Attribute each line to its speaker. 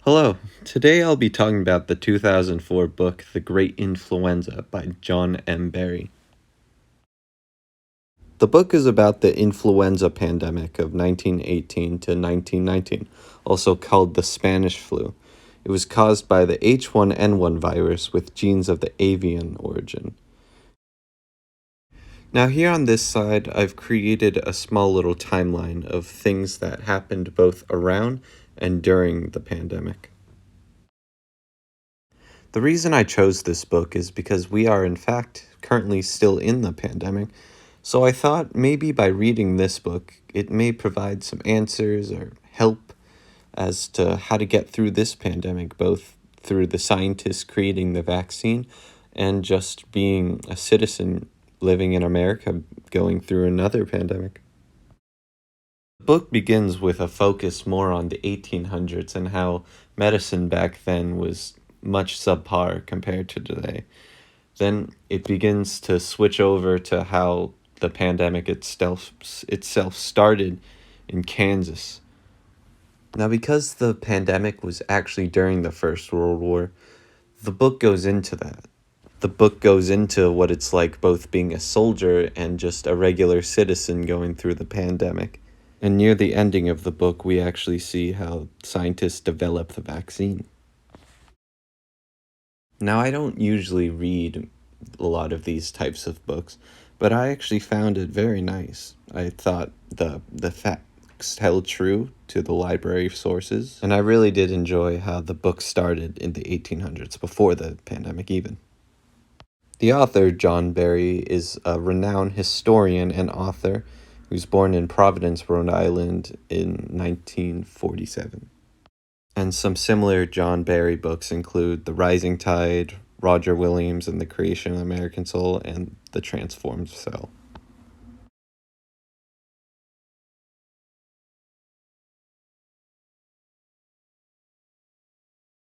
Speaker 1: Hello, today I'll be talking about the 2004 book The Great Influenza by John M. Barry. The book is about the influenza pandemic of 1918 to 1919, also called the Spanish flu. It was caused by the H1N1 virus with genes of the avian origin. Now, here on this side, I've created a small little timeline of things that happened both around and during the pandemic. The reason I chose this book is because we are, in fact, currently still in the pandemic, so I thought maybe by reading this book, it may provide some answers or help as to how to get through this pandemic, both through the scientists creating the vaccine and just being a citizen living in America going through another pandemic. The book begins with a focus more on the 1800s and how medicine back then was much subpar compared to today. Then it begins to switch over to how the pandemic itself started in Kansas. Now, because the pandemic was actually during the First World War, the book goes into that. The book goes into what it's like both being a soldier and just a regular citizen going through the pandemic. And near the ending of the book, we actually see how scientists develop the vaccine. Now, I don't usually read a lot of these types of books, but I actually found it very nice. I thought the facts held true to the library sources, and I really did enjoy how the book started in the 1800s, before the pandemic even. The author, John Barry, is a renowned historian and author who was born in Providence, Rhode Island in 1947. And some similar John Barry books include The Rising Tide, Roger Williams and the Creation of the American Soul, and The Transformed Cell.